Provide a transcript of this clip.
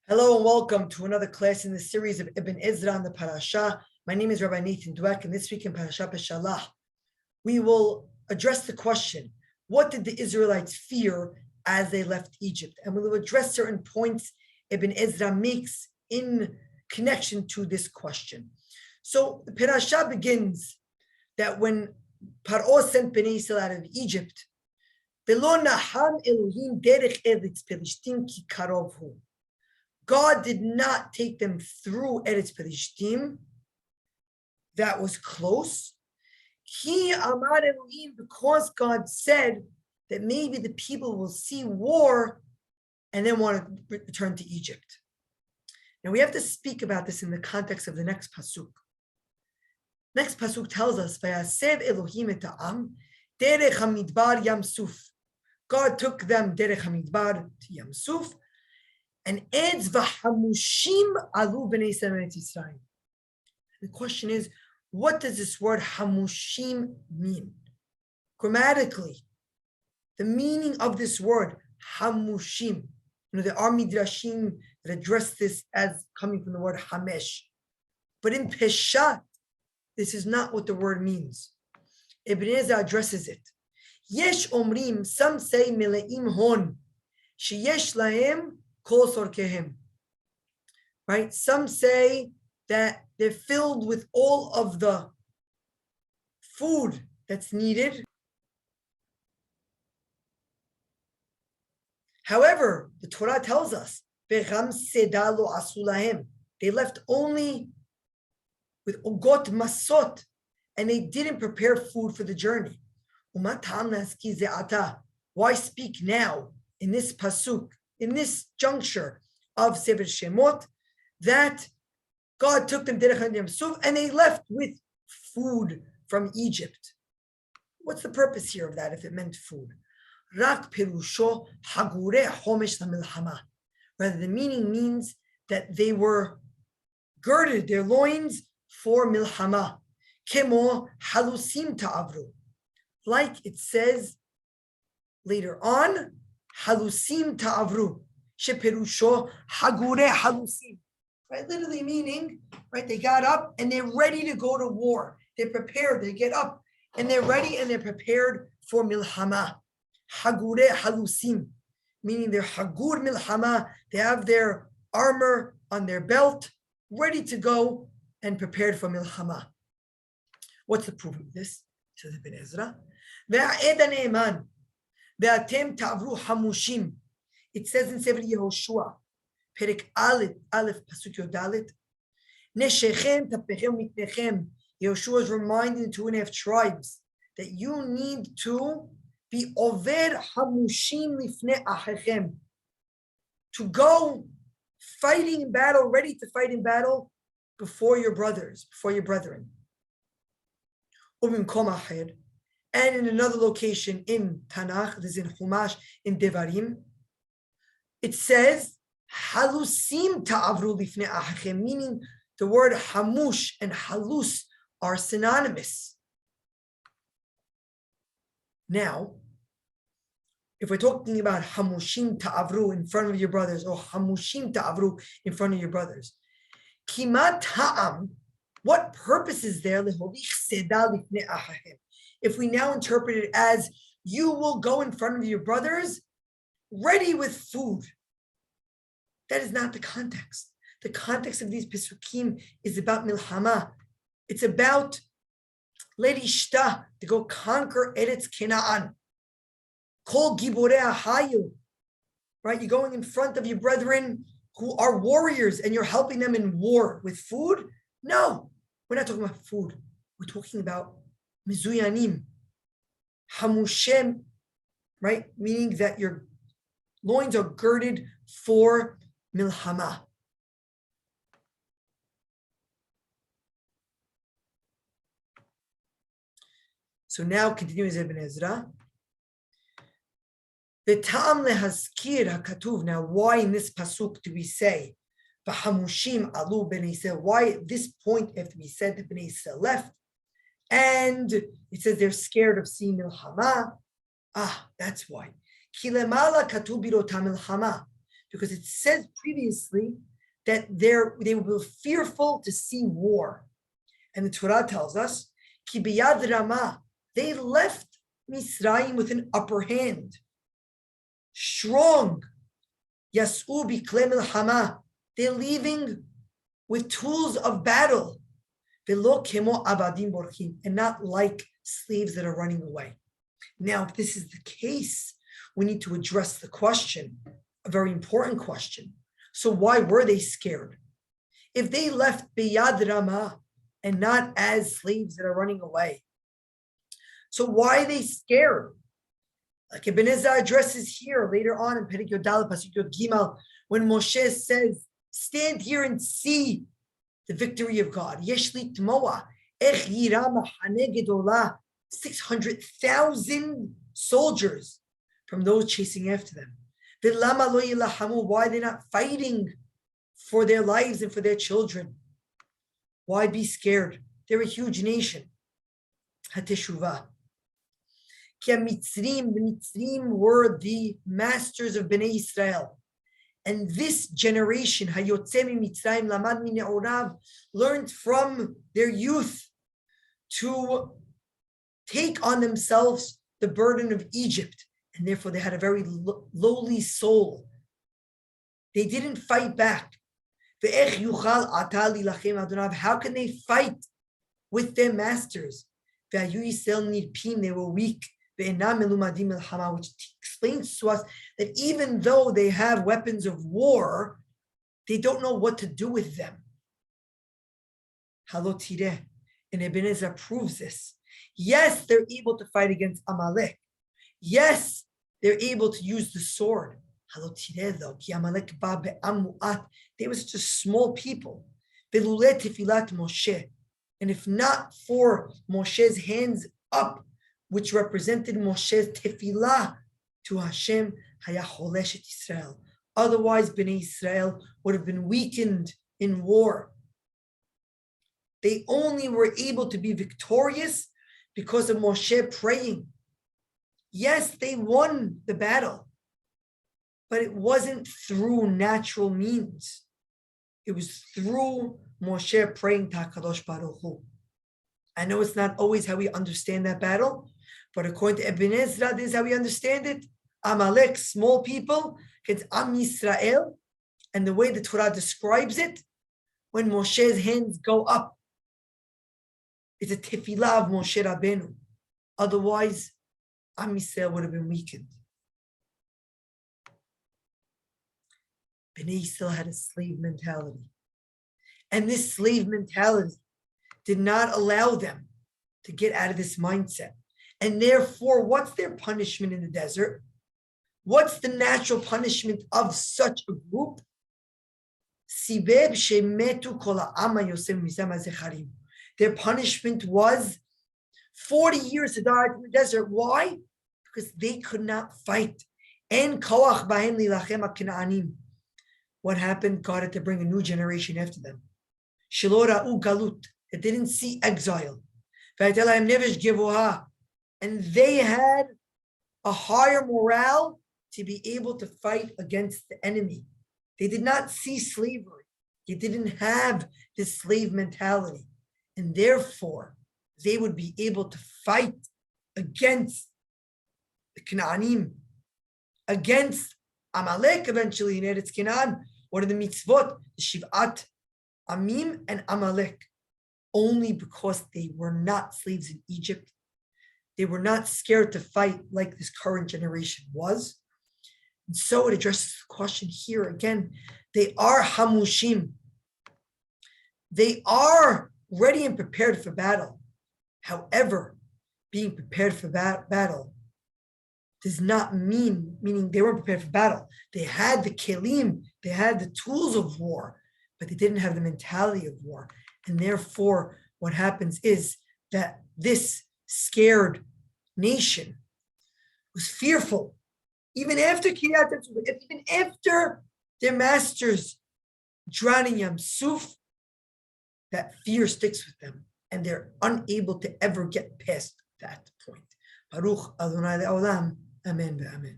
Hello and welcome to another class in the series of Ibn Ezra on the Parasha. My name is Rabbi Dweck, and this week in Parashat Beshalah, we will address the question, what did the Israelites fear as they left Egypt? And we will address certain points Ibn Ezra makes in connection to this question. So the Parasha begins that when Paro sent Bnei Israel out of Egypt, V'lo naham Elohim derech eretz Pelishtim ki karov hu. God did not take them through Eretz Pelishtim. That was close. He Amar Elohim, because God said that maybe the people will see war and then want to return to Egypt. Now we have to speak about this in the context of the next pasuk. Next pasuk tells us, "Vayasev Elohim et ha'am derech hamidbar Yam Suf." God took them derech hamidbar to Yam Suf. And adds v'hamushim alu b'nei Israel. The question is, what does this word hamushim mean? Grammatically, the meaning of this word hamushim. There are midrashim that address this as coming from the word hamesh, but in Peshat, this is not what the word means. Ibn Ezra addresses it. Yesh omrim, some say meleim hon, sheyesh lahem kol sorkehem. Right? Some say that they're filled with all of the food that's needed. However, the Torah tells us, V'cham seda lo asu lahem. They left only with ogot masot, and they didn't prepare food for the journey. Why speak now in this pasuk, in this juncture of Sefer Shemot, that God took them and they left with food from Egypt? What's the purpose here of that if it meant food? Rak perusho hagure homesh lamilchama. Rather, the meaning means that they were girded their loins for milchama. Kemo halusim ta'avru. Like it says later on, halusim ta'avru, sheperusho hagure halusim. Right, literally meaning, right, they got up and they're ready to go to war. They're prepared, they get up and they're ready and they're prepared for milchama. Hagure halusim, meaning they're hagur milchama, they have their armor on their belt, ready to go and prepared for milchama. What's the proof of this? Says Ibn Ezra. Ve'atem ta'avru hamushim. It says in Sefer Yehoshua, Perek Aleph, Pasuk Yodalet, Neshechem tapechem mitnechem. Yehoshua is reminding the 2.5 tribes that you need to be over hamushim lifnei achechem, to go fighting in battle, ready to fight in battle before your brothers, before your brethren. And in another location in Tanakh, this is in Chumash, in Devarim, it says, Halusim ta'avru lifnei achechem, meaning the word hamush and halus are synonymous. Now, if we're talking about hamushim ta'avru in front of your brothers, or hamushim ta'avru in front of your brothers, kimat ta'am, what purpose is there? If we now interpret it as, you will go in front of your brothers ready with food. That is not the context. The context of these Pesukim is about milchama. It's about lerishta, to go conquer Eretz Kenaan. Kol giborei hayu. Right? You're going in front of your brethren who are warriors and you're helping them in war with food? No, we're not talking about food. We're talking about mizuyanim, hamushem, right? Meaning that your loins are girded for milchama. So now continues Ibn Ezra. V'ta'am lehaskir hakatuv. Now, why in this pasuk do we say v'hamushim alu b'nei Israel? Why at this point after we said that Bnei Israel left? And it says they're scared of seeing milchama. That's why. Ki lemala katuv birota milchama. because it says previously that they were fearful to see war. And the Torah tells us, Ki biyad Rama, they left Misraim with an upper hand, strong. Yas'u bikle milchama, they're leaving with tools of battle. Velo kemo abadim borchim, and not like slaves that are running away. Now, if this is the case, we need to address the question, a very important question. So why were they scared? If they left biyad Rama and not as slaves that are running away, so why are they scared? Like Ibn Ezra addresses here later on in Piracha Pasuk Gimal, when Moshe says, stand here and see the victory of God. Yeshli Tmoa, Ech Yirama Hanegedola, 600,000 soldiers from those chasing after them. Why they're not fighting for their lives and for their children? Why be scared? They're a huge nation. Hateshuvah. The Mitzrim were the masters of Bnei Israel. And this generation, learned from their youth to take on themselves the burden of Egypt. And therefore they had a very lowly soul. They didn't fight back. How can they fight with their masters? They were weak. Which explains to us that even though they have weapons of war, they don't know what to do with them. And Ibn Ezra proves this. Yes, they're able to fight against Amalek. Yes, they're able to use the sword. They were such a small people. And if not for Moshe's hands up, which represented Moshe's tefillah to Hashem, haya choleshet Israel. Otherwise, Bnei Israel would have been weakened in war. They only were able to be victorious because of Moshe praying. Yes, they won the battle, but it wasn't through natural means. It was through Moshe praying to HaKadosh Baruch Hu. I know it's not always how we understand that battle, but according to Ibn Ezra, this is how we understand it. Amalek, small people, against Am Yisrael, and the way the Torah describes it, when Moshe's hands go up, it's a tefillah of Moshe Rabbeinu. Otherwise, Am Yisrael would have been weakened. Bnei Yisrael had a slave mentality. And this slave mentality did not allow them to get out of this mindset. And therefore, what's their punishment in the desert? What's the natural punishment of such a group? Their punishment was 40 years to die in the desert. Why? Because they could not fight. What happened? God had to bring a new generation after them. They didn't see exile. And they had a higher morale to be able to fight against the enemy. They did not see slavery. They didn't have this slave mentality. And therefore, they would be able to fight against the Canaanim, against Amalek eventually in Eretz Canaan. What are the mitzvot? The Shivat, Amim, and Amalek. Only because they were not slaves in Egypt. They were not scared to fight like this current generation was. And so it addresses the question here again. They are hamushim. They are ready and prepared for battle. However, being prepared for battle does not meaning they weren't prepared for battle. They had the kelim, they had the tools of war, but they didn't have the mentality of war. And therefore, what happens is that this scared nation was fearful, even after Kiryat, even after their masters drowning Yam Suf, that fear sticks with them, and they're unable to ever get past that point. Baruch Adonai Le'olam, Amen ve'amen.